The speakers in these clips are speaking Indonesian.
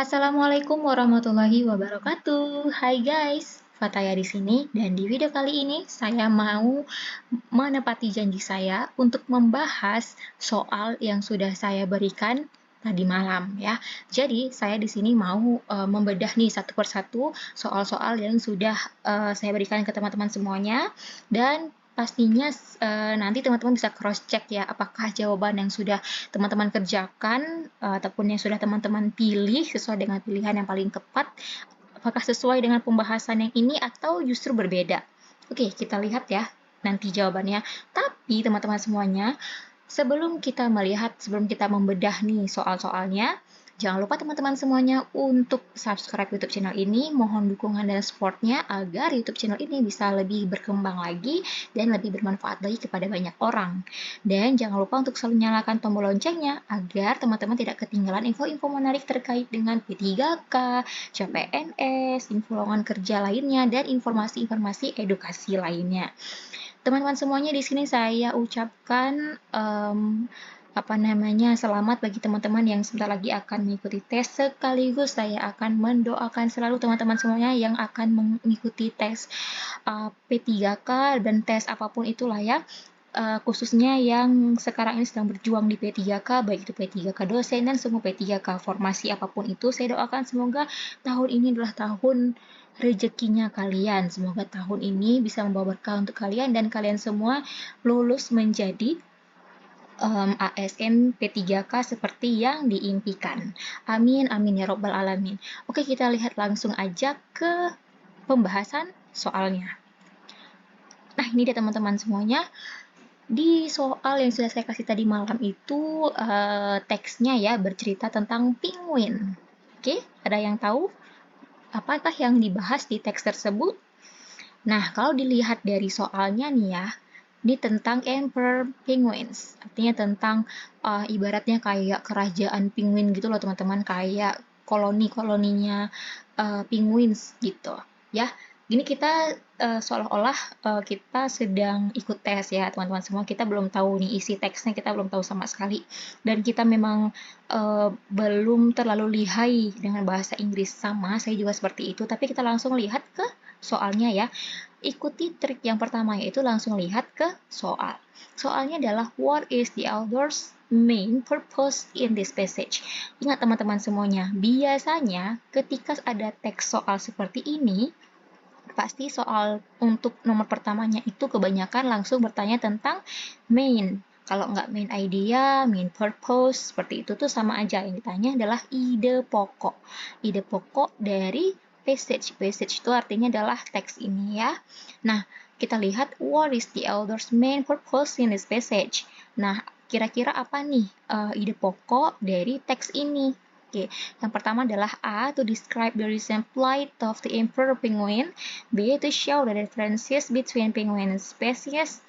Assalamualaikum warahmatullahi wabarakatuh. Hai guys, Fataya di sini dan di video kali ini saya mau menepati janji saya untuk membahas soal yang sudah saya berikan tadi malam ya. Jadi saya di sini mau membedah nih satu persatu soal-soal yang sudah saya berikan ke teman-teman semuanya dan pastinya nanti teman-teman bisa cross check ya apakah jawaban yang sudah teman-teman kerjakan ataupun yang sudah teman-teman pilih sesuai dengan pilihan yang paling tepat, apakah sesuai dengan pembahasan yang ini atau justru berbeda. Oke, kita lihat ya nanti jawabannya. Tapi teman-teman semuanya, sebelum kita membedah nih soal-soalnya, jangan lupa teman-teman semuanya untuk subscribe YouTube channel ini. Mohon dukungan dan supportnya agar YouTube channel ini bisa lebih berkembang lagi dan lebih bermanfaat lagi kepada banyak orang. Dan jangan lupa untuk selalu nyalakan tombol loncengnya agar teman-teman tidak ketinggalan info-info menarik terkait dengan P3K, CPNS, info lowongan kerja lainnya, dan informasi-informasi edukasi lainnya. Teman-teman semuanya, di sini saya ucapkan selamat bagi teman-teman yang sebentar lagi akan mengikuti tes, sekaligus saya akan mendoakan selalu teman-teman semuanya yang akan mengikuti tes P3K dan tes apapun itulah ya, khususnya yang sekarang ini sedang berjuang di P3K, baik itu P3K dosen dan semua P3K formasi apapun itu. Saya doakan semoga tahun ini adalah tahun rezekinya kalian. Semoga tahun ini bisa membawa berkah untuk kalian dan kalian semua lulus menjadi ASN P3K seperti yang diimpikan. Amin, amin ya robbal alamin. Oke, kita lihat langsung aja ke pembahasan soalnya. Nah, ini dia teman-teman semuanya. Di soal yang sudah saya kasih tadi malam itu teksnya ya bercerita tentang penguin. Oke, ada yang tahu apakah yang dibahas di teks tersebut? Nah, kalau dilihat dari soalnya nih ya, ini tentang Emperor Penguins. Artinya tentang ibaratnya kayak kerajaan penguin gitu loh teman-teman, kayak koloni-koloninya penguins gitu. Ya, ini kita seolah-olah kita sedang ikut tes ya teman-teman semua. Kita belum tahu nih isi teksnya, kita belum tahu sama sekali. Dan kita memang belum terlalu lihai dengan bahasa Inggris, sama saya juga seperti itu. Tapi kita langsung lihat ke soalnya ya. Ikuti trik yang pertama, yaitu langsung lihat ke soal. Soalnya adalah what is the author's main purpose in this passage? Ingat teman-teman semuanya, biasanya ketika ada teks soal seperti ini, pasti soal untuk nomor pertamanya itu kebanyakan langsung bertanya tentang main. Kalau nggak main idea, main purpose, seperti itu tuh sama aja. Yang ditanya adalah ide pokok. Ide pokok dari passage. Passage itu artinya adalah teks ini ya. Nah, kita lihat what is the author's main purpose in this passage. Nah, kira-kira apa nih ide pokok dari teks ini? Oke, yang pertama adalah A, to describe the recent plight of the emperor penguin. B, to show the differences between penguin species.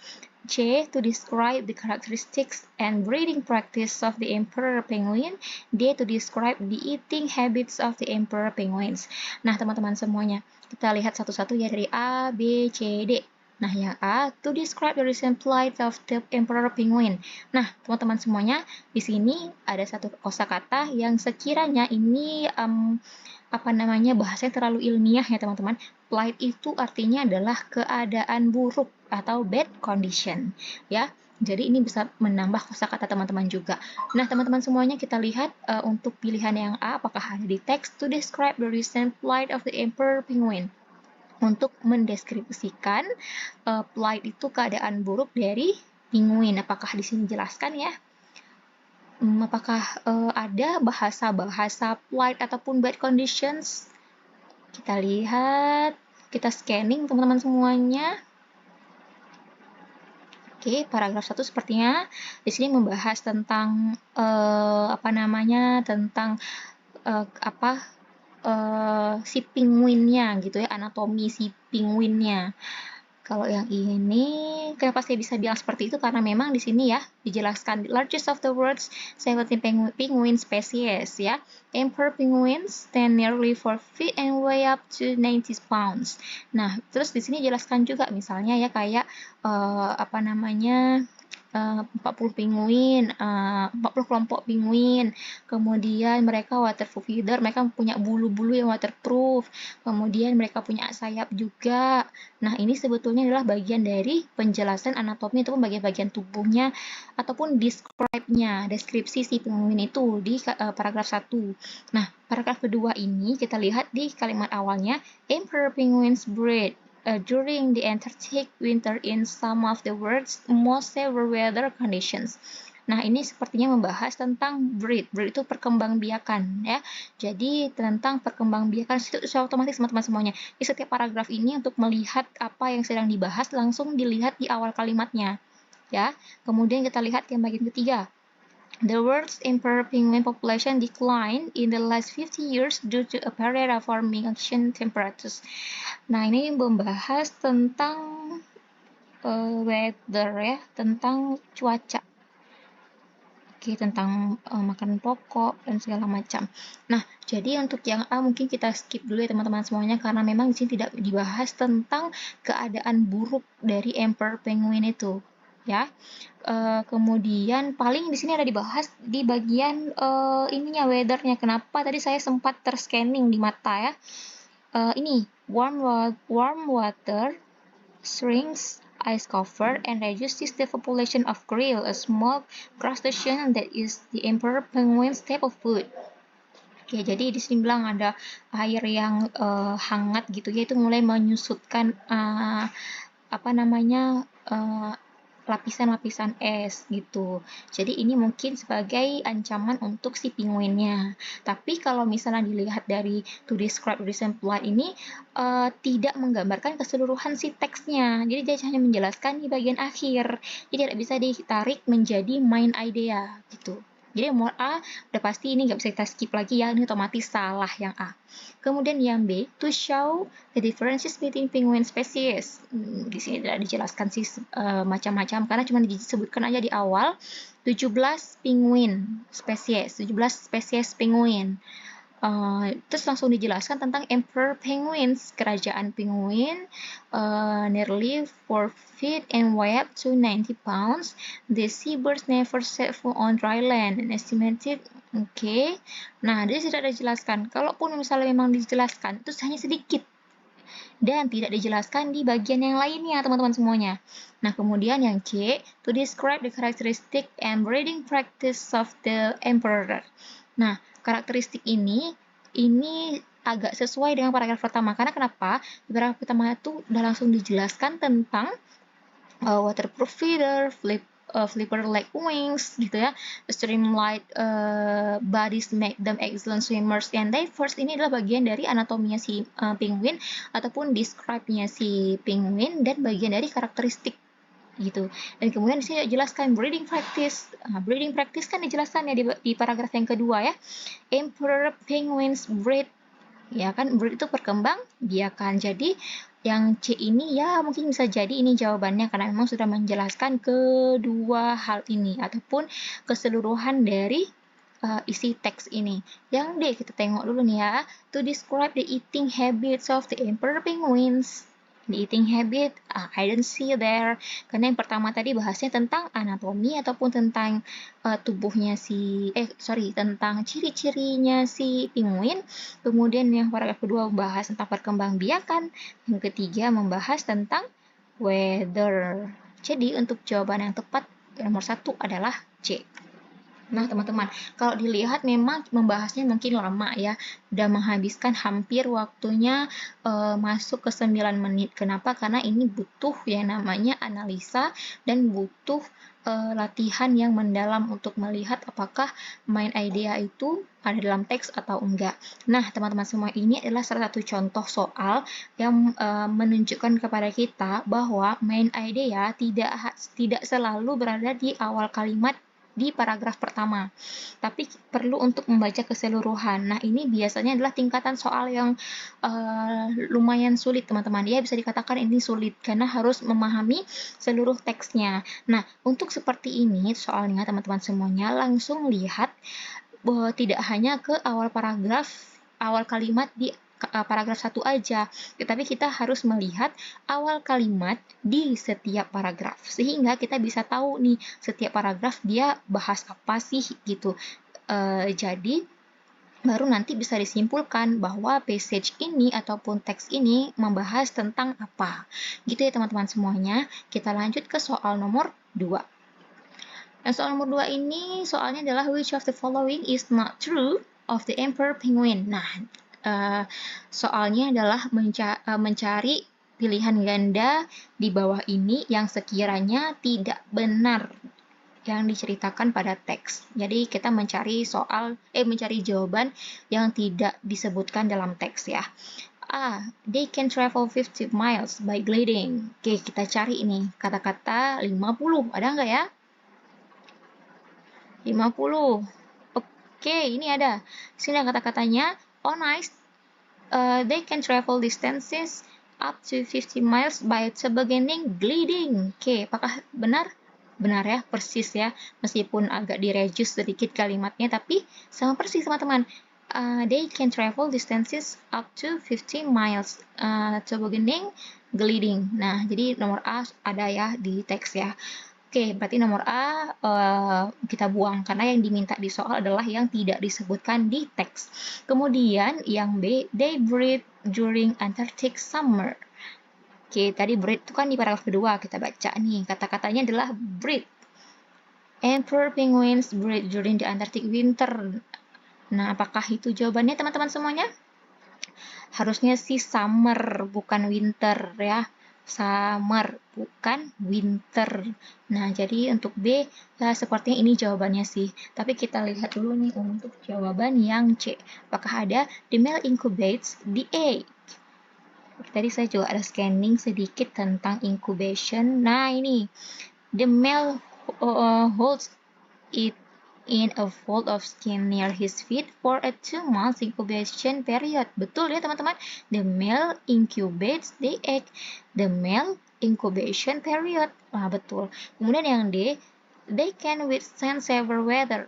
C, to describe the characteristics and breeding practice of the emperor penguin. D, to describe the eating habits of the emperor penguins. Nah, teman-teman semuanya, kita lihat satu-satu ya dari A, B, C, D. Nah, yang A, to describe the recent plight of the emperor penguin. Nah, teman-teman semuanya, di sini ada satu kosakata yang sekiranya ini bahasanya terlalu ilmiah ya teman-teman. Plight itu artinya adalah keadaan buruk atau bad condition ya. Jadi ini bisa menambah kosakata teman-teman juga. Nah, teman-teman semuanya kita lihat untuk pilihan yang A apakah ada di teks to describe the recent plight of the emperor penguin. Untuk mendeskripsikan plight itu keadaan buruk dari penguin. Apakah di sini jelaskan ya? Apakah ada bahasa-bahasa plight ataupun bad conditions? Kita lihat, kita scanning teman-teman semuanya. Oke, paragraf 1 sepertinya di sini membahas tentang si penguinnya gitu ya, anatomi si penguinnya. Kalau yang ini, kenapa saya bisa bilang seperti itu? Karena memang di sini ya dijelaskan the largest of the world's 17 penguin species ya. Emperor penguins stand nearly 4 feet and weigh up to 90 pounds. Nah, terus di sini jelaskan juga misalnya ya kayak 40 penguin, 40 kelompok penguin, kemudian mereka waterproof feather, mereka punya bulu-bulu yang waterproof, kemudian mereka punya sayap juga. Nah, ini sebetulnya adalah bagian dari penjelasan anatomi ataupun bagian-bagian tubuhnya ataupun describe-nya, deskripsi si penguin itu di paragraf 1. Nah, paragraf kedua ini kita lihat di kalimat awalnya, Emperor penguins breed during the Antarctic winter in some of the world's most severe weather conditions. Nah, ini sepertinya membahas tentang breed. Breed itu perkembangbiakan, ya. Jadi, tentang perkembangbiakan itu otomatis teman-teman semuanya. Di setiap paragraf ini untuk melihat apa yang sedang dibahas langsung dilihat di awal kalimatnya, ya. Kemudian kita lihat yang bagian ketiga. The world's emperor penguin population declined in the last 50 years due to a period of warming ocean temperatures. Nah, ini membahas tentang weather, ya, tentang cuaca. Oke, tentang makanan pokok dan segala macam. Nah, jadi untuk yang A mungkin kita skip dulu ya teman-teman semuanya karena memang di sini tidak dibahas tentang keadaan buruk dari emperor penguin itu, ya. Kemudian paling di sini ada dibahas di bagian ininya weathernya. Kenapa tadi saya sempat terscanning di mata, ya. Ini warm water shrinks ice cover and reduces the population of krill, a small crustacean that is the emperor penguin's staple food. Oke, jadi di sini bilang ada air yang hangat gitu ya, itu mulai menyusutkan lapisan-lapisan es gitu. Jadi ini mungkin sebagai ancaman untuk si penguinnya. Tapi kalau misalnya dilihat dari to describe reason plot ini tidak menggambarkan keseluruhan si teksnya. Jadi dia hanya menjelaskan di bagian akhir. Jadi tidak bisa ditarik menjadi main idea gitu. Jadi yang A udah pasti ini nggak bisa kita skip lagi ya, ini otomatis salah yang A. Kemudian yang B, to show the differences between penguin species. Di sini tidak dijelaskan sih macam-macam karena cuma disebutkan aja di awal 17 penguin spesies, 17 spesies penguin. Terus langsung dijelaskan tentang Emperor Penguins, kerajaan penguin, nearly 4 feet and weigh up to 90 pounds. The seabirds never set foot on dry land and estimated. Oke. Nah, dia sudah dijelaskan. Kalaupun misalnya memang dijelaskan, itu hanya sedikit dan tidak dijelaskan di bagian yang lainnya, teman-teman semuanya. Nah, kemudian yang C, to describe the characteristic and breeding practice of the emperor. Nah, karakteristik ini agak sesuai dengan paragraf pertama. Karena kenapa? Di paragraf pertama itu udah langsung dijelaskan tentang waterproof feather, flipper like wings gitu ya, streamlined bodies make them excellent swimmers and divers. Ini adalah bagian dari anatominya si penguin ataupun describe-nya si penguin dan bagian dari karakteristik gitu. Dan kemudian saya jelaskan breeding practice. Breeding practice kan dijelaskan ya di paragraf yang kedua ya. Emperor penguins breed, ya kan, breed itu berkembang biakan. Jadi yang C ini ya mungkin bisa jadi ini jawabannya karena memang sudah menjelaskan kedua hal ini ataupun keseluruhan dari isi teks ini. Yang D kita tengok dulu nih ya. To describe the eating habits of the emperor penguins. The eating habit, I don't see there. Karena yang pertama tadi bahasnya tentang anatomi ataupun tentang tentang ciri-cirinya si penguin. Kemudian yang paragraf kedua membahas tentang perkembangbiakan. Yang ketiga membahas tentang weather. Jadi untuk jawaban yang tepat nomor 1 adalah C. Nah, teman-teman, kalau dilihat memang membahasnya mungkin lama ya, udah menghabiskan hampir waktunya masuk ke 9 menit. Kenapa? Karena ini butuh yang namanya analisa dan butuh latihan yang mendalam untuk melihat apakah main idea itu ada dalam teks atau enggak. Nah, teman-teman semua, ini adalah salah satu contoh soal yang menunjukkan kepada kita bahwa main idea tidak selalu berada di awal kalimat di paragraf pertama, tapi perlu untuk membaca keseluruhan. Nah, ini biasanya adalah tingkatan soal yang lumayan sulit, teman-teman. Ya, bisa dikatakan ini sulit karena harus memahami seluruh teksnya. Nah, untuk seperti ini soalnya, teman-teman semuanya, langsung lihat bahwa tidak hanya ke awal paragraf, awal kalimat di paragraf satu aja, tetapi kita harus melihat awal kalimat di setiap paragraf, sehingga kita bisa tahu nih setiap paragraf dia bahas apa sih gitu. Jadi baru nanti bisa disimpulkan bahwa passage ini ataupun teks ini membahas tentang apa. Gitu ya teman-teman semuanya. Kita lanjut ke soal nomor 2. Nah, soal nomor 2 ini soalnya adalah which of the following is not true of the emperor penguin. Nah, soalnya adalah mencari pilihan ganda di bawah ini yang sekiranya tidak benar yang diceritakan pada teks. Jadi kita mencari jawaban yang tidak disebutkan dalam teks ya. They can travel 50 miles by gliding. Oke, kita cari ini kata-kata 50. Ada nggak ya? 50. Oke, ini ada. Sini kata-katanya on ice. They can travel distances up to 50 miles by beginning gliding. Oke, apakah benar? Benar ya, persis ya. Meskipun agak direduce sedikit kalimatnya, tapi sama persis teman-teman. They can travel distances up to 50 miles to beginning gliding. Nah, jadi nomor A ada ya di teks ya. Oke, berarti nomor A kita buang karena yang diminta di soal adalah yang tidak disebutkan di teks. Kemudian yang B, they breathe during Antarctic summer. Oke, tadi breathe itu kan di paragraf kedua, kita baca nih. Kata-katanya adalah breathe. Emperor penguins breathe during the Antarctic winter. Nah, apakah itu jawabannya teman-teman semuanya? Harusnya sih summer, bukan winter ya. Summer, bukan winter. Nah, jadi untuk B, ya sepertinya ini jawabannya sih. Tapi kita lihat dulu nih untuk jawaban yang C. Apakah ada the male incubates the egg? Tadi saya juga ada scanning sedikit tentang incubation. Nah, ini. The male holds it in a fold of skin near his feet for a 2-month incubation period. Betul ya teman-teman? The male incubates the egg. The male incubation period. Betul. Kemudian yang D, they can withstand severe weather.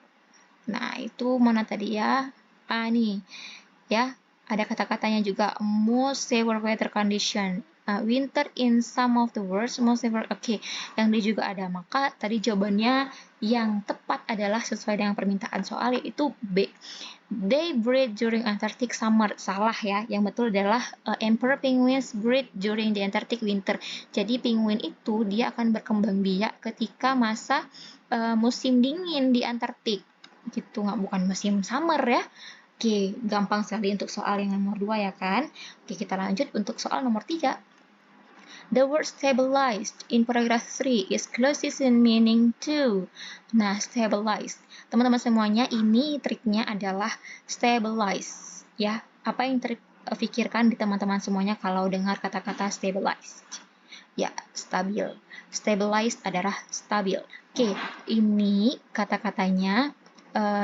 Nah, itu mana tadi ya? Nih. Ya, ada kata-katanya juga most severe weather condition. Winter in some of the world's most severe. Oke, yang D juga ada. Maka tadi jawabannya yang tepat adalah sesuai dengan permintaan soal, yaitu B. They breed during Antarctic summer. Salah ya. Yang betul adalah emperor penguins breed during the Antarctic winter. Jadi penguin itu dia akan berkembang biak ketika masa musim dingin di Antartik. Gitu, bukan musim summer ya. Oke, gampang sekali untuk soal yang nomor 2 ya kan? Oke, kita lanjut untuk soal nomor 3. The word stabilized in paragraph 3 is closest in meaning to. Nah, stabilized. Teman-teman semuanya, ini triknya adalah stabilize. Ya, apa yang terpikirkan di teman-teman semuanya kalau dengar kata-kata stabilized? Ya, stabil. Stabilized adalah stabil. Oke, ini kata-katanya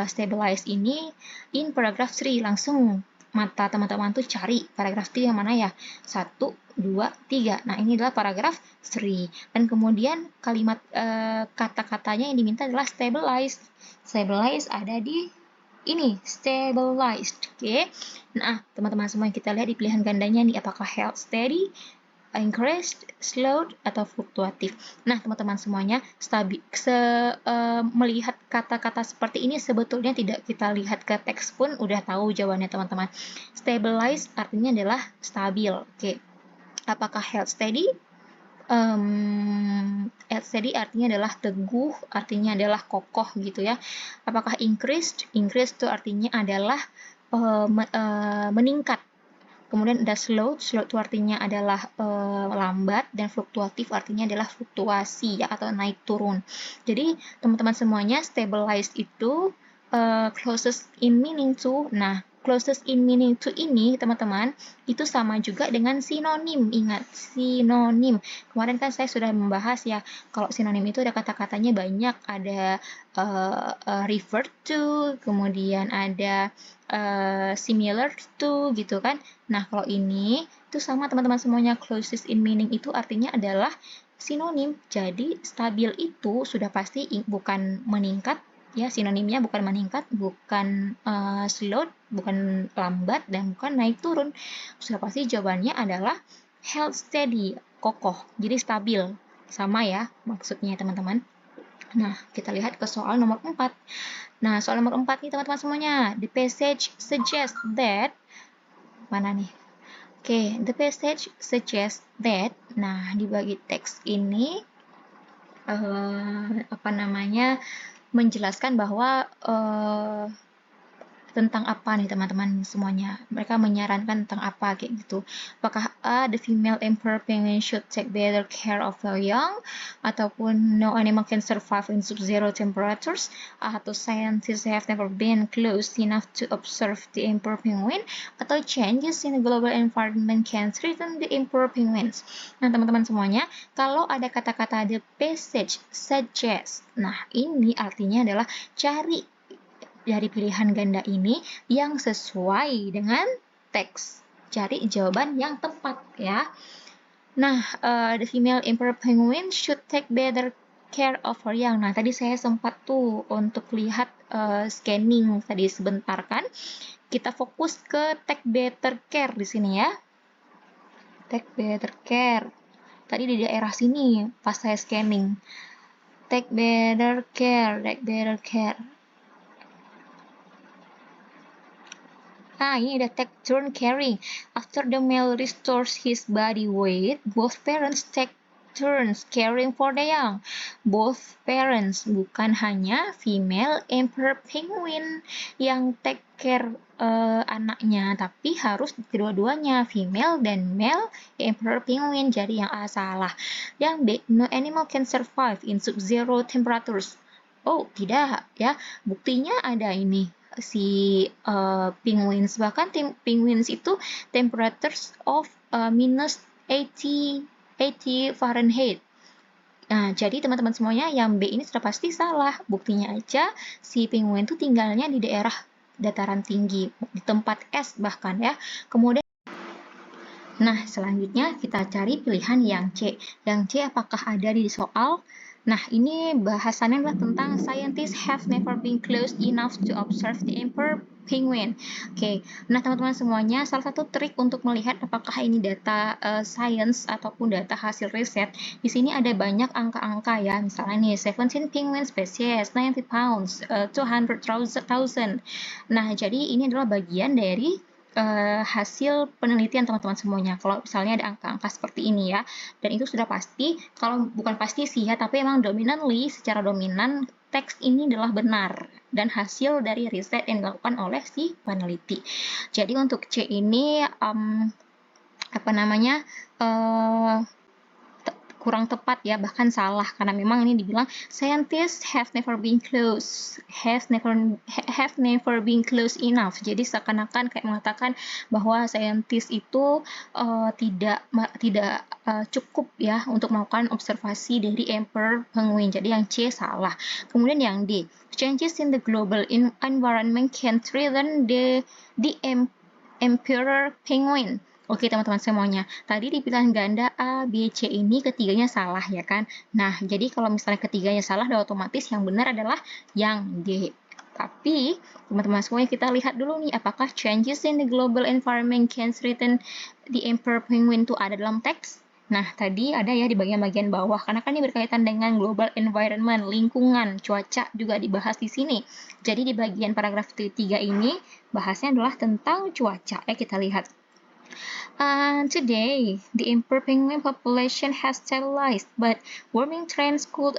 stabilize ini in paragraph 3. Langsung mata teman-teman tuh cari paragraf 3 yang mana ya? 1, 2, 3. Nah, ini adalah paragraf 3. Dan kemudian kalimat kata-katanya yang diminta adalah stabilized. Stabilized ada di ini, stabilized. Oke. Nah, teman-teman semua kita lihat di pilihan gandanya nih, apakah held steady, increased, slowed, atau fluktuatif. Nah, teman-teman semuanya, melihat kata-kata seperti ini sebetulnya tidak kita lihat ke teks pun udah tahu jawabannya teman-teman. Stabilize artinya adalah stabil. Oke. Apakah held steady? Held steady artinya adalah teguh, artinya adalah kokoh gitu ya. Apakah increased? Increased itu artinya adalah meningkat. Kemudian ada slow itu artinya adalah lambat, dan fluktuatif artinya adalah fluktuasi ya, atau naik turun. Jadi teman-teman semuanya, stabilized itu closest in meaning to. Nah, closest in meaning to ini teman-teman itu sama juga dengan sinonim. Ingat, sinonim. Kemarin kan saya sudah membahas ya, kalau sinonim itu ada kata-katanya banyak, ada refer to, kemudian ada similar to gitu kan. Nah, kalau ini itu sama teman-teman semuanya, closest in meaning itu artinya adalah sinonim. Jadi stabil itu sudah pasti bukan meningkat Ya, sinonimnya bukan meningkat, bukan slow, bukan lambat, dan bukan naik turun. Sudah pasti jawabannya adalah held steady, kokoh, jadi stabil. Sama ya maksudnya teman-teman. Nah, kita lihat ke soal nomor 4. Nah, soal nomor 4 nih teman-teman semuanya. The passage suggests that, mana nih? Oke, the passage suggests that, nah di bagi teks ini, menjelaskan bahwa tentang apa nih teman-teman semuanya. Mereka menyarankan tentang apa kayak gitu. Apakah A, the female emperor penguin should take better care of their young, ataupun no animal can survive in sub-zero temperatures, atau scientists have never been close enough to observe the emperor penguin, atau changes in the global environment can threaten the emperor penguins. Nah teman-teman semuanya, kalau ada kata-kata the passage suggest, nah ini artinya adalah cari dari pilihan ganda ini yang sesuai dengan teks. Cari jawaban yang tepat ya. Nah, the female emperor penguin should take better care of her young. Nah, tadi saya sempat tuh untuk lihat scanning tadi sebentar kan. Kita fokus ke take better care di sini ya. Take better care. Tadi di daerah sini pas saya scanning. Take better care, take better care. Nah, ini ada take turn caring. After the male restores his body weight, both parents take turns caring for the young. Both parents, bukan hanya female emperor penguin yang take care anaknya, tapi harus kedua-duanya, female dan male emperor penguin. Jadi yang A salah. Yang B, no animal can survive in sub-zero temperatures. Oh, tidak ya. Buktinya ada ini si penguins, bahkan penguins itu temperatures of minus 80 Fahrenheit. Nah, jadi teman-teman semuanya yang B ini sudah pasti salah. Buktinya aja si penguin itu tinggalnya di daerah dataran tinggi, di tempat es bahkan ya. Kemudian nah, selanjutnya kita cari pilihan yang C. Yang C apakah ada di soal? Nah, ini bahasannya adalah tentang scientists have never been close enough to observe the emperor penguin. Oke, nah teman-teman semuanya, salah satu trik untuk melihat apakah ini data science ataupun data hasil riset, di sini ada banyak angka-angka ya, misalnya nih 17 penguin species, 90 pounds, 200,000. Nah, jadi ini adalah bagian dari hasil penelitian teman-teman semuanya. Kalau misalnya ada angka-angka seperti ini ya, dan itu sudah pasti, kalau bukan pasti sih ya, tapi emang dominantly, secara dominan, teks ini adalah benar dan hasil dari riset yang dilakukan oleh si peneliti. Jadi untuk C ini kurang tepat ya, bahkan salah, karena memang ini dibilang scientists have never been close enough. Jadi seakan-akan kayak mengatakan bahwa scientist itu tidak cukup ya untuk melakukan observasi dari emperor penguin. Jadi yang C salah. Kemudian yang D, changes in the global environment can threaten the emperor penguin. Oke teman-teman semuanya, tadi di pilihan ganda A, B, C ini ketiganya salah ya kan? Nah, jadi kalau misalnya ketiganya salah, otomatis yang benar adalah yang D. Tapi, teman-teman semuanya kita lihat dulu nih, apakah changes in the global environment can threaten the emperor penguin itu ada dalam teks? Nah, tadi ada ya di bagian-bagian bawah, karena kan ini berkaitan dengan global environment, lingkungan, cuaca juga dibahas di sini. Jadi di bagian paragraf 3 ini, bahasnya adalah tentang cuaca. Kita lihat. Today, the emperor penguin population has stabilized, but warming trends could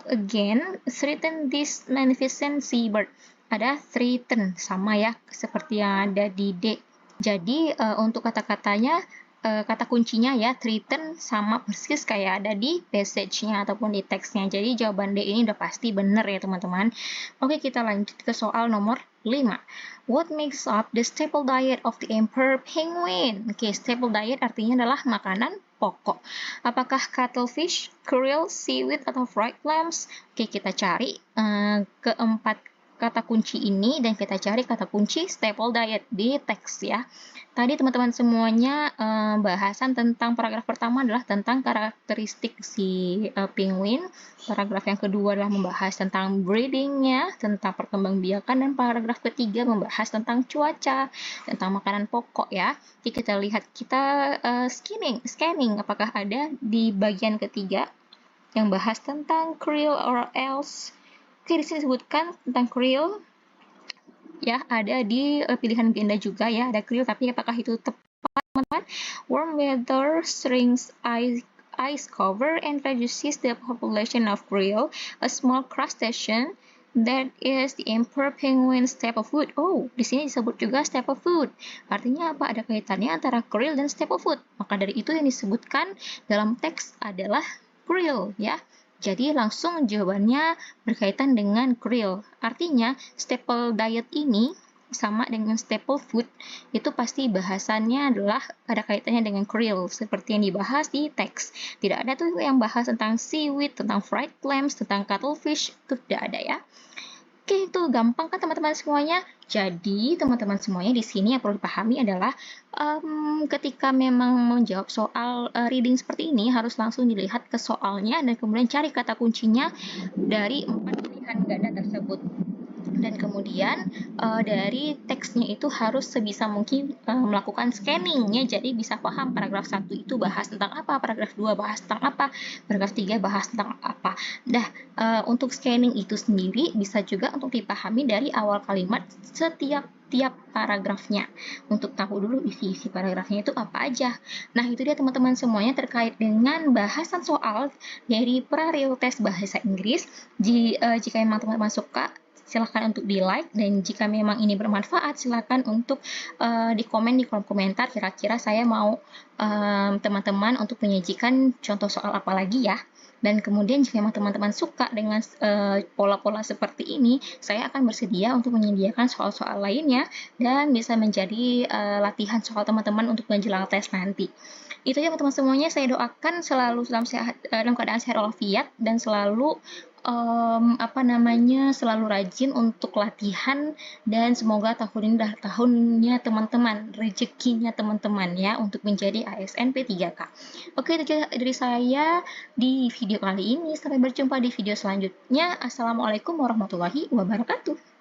again threaten this magnificent seabird. Ada threaten, sama ya, seperti yang ada di D. Jadi, untuk kata-katanya, kata kuncinya ya, threaten sama persis kayak ada di passage-nya ataupun di teksnya. Jadi, jawaban D ini udah pasti benar ya, teman-teman. Oke, kita lanjut ke soal nomor 5. What makes up the staple diet of the emperor penguin? Oke, staple diet artinya adalah makanan pokok. Apakah cuttlefish, krill, seaweed, atau fried clams? Oke, kita cari keempat kata kunci ini dan kita cari kata kunci staple diet di teks ya. Tadi teman-teman semuanya bahasan tentang paragraf pertama adalah tentang karakteristik si penguin. Paragraf yang kedua adalah membahas tentang breeding-nya, tentang perkembangbiakan, dan paragraf ketiga membahas tentang cuaca, tentang makanan pokok ya. Jadi kita lihat, kita scanning apakah ada di bagian ketiga yang bahas tentang krill or else. Oke, di sini disebutkan tentang krill ya, ada di pilihan ganda juga ya, ada krill, tapi apakah itu tepat teman-teman? Warm weather shrinks ice cover and reduces the population of krill, a small crustacean that is the emperor penguin staple food. Oh, di sini disebut juga staple food. Artinya apa? Ada kaitannya antara krill dan staple food. Maka dari itu yang disebutkan dalam teks adalah krill ya. Jadi langsung jawabannya berkaitan dengan krill. Artinya staple diet ini sama dengan staple food, itu pasti bahasannya adalah ada kaitannya dengan krill seperti yang dibahas di teks. Tidak ada tuh yang bahas tentang seaweed, tentang fried clams, tentang cuttlefish, itu tidak ada ya. Oke, itu gampang kan teman-teman semuanya? Jadi, teman-teman semuanya di sini yang perlu dipahami adalah ketika memang menjawab soal reading seperti ini, harus langsung dilihat ke soalnya dan kemudian cari kata kuncinya dari 4 pilihan ganda tersebut. Dan kemudian dari teksnya itu harus sebisa mungkin melakukan scanning ya, jadi bisa paham paragraf 1 itu bahas tentang apa, paragraf 2 bahas tentang apa, paragraf 3 bahas tentang apa. Nah, untuk scanning itu sendiri bisa juga untuk dipahami dari awal kalimat setiap paragrafnya, untuk tahu dulu isi paragrafnya itu apa aja. Nah, itu dia teman-teman semuanya terkait dengan bahasan soal dari pra-real test bahasa Inggris. Jika memang teman-teman suka, silahkan untuk di like, dan jika memang ini bermanfaat silahkan untuk di komen di kolom komentar kira-kira saya mau teman-teman untuk menyajikan contoh soal apa lagi ya. Dan kemudian jika memang teman-teman suka dengan pola-pola seperti ini, saya akan bersedia untuk menyediakan soal-soal lainnya dan bisa menjadi latihan soal teman-teman untuk menjelang tes nanti. Itu ya teman-teman semuanya, saya doakan selalu dalam keadaan sehat walafiat dan selalu selalu rajin untuk latihan, dan semoga tahun ini adalah tahunnya teman-teman, rezekinya teman-teman ya untuk menjadi ASN P3K. Oke, itu dari saya di video kali ini. Sampai berjumpa di video selanjutnya. Assalamualaikum warahmatullahi wabarakatuh.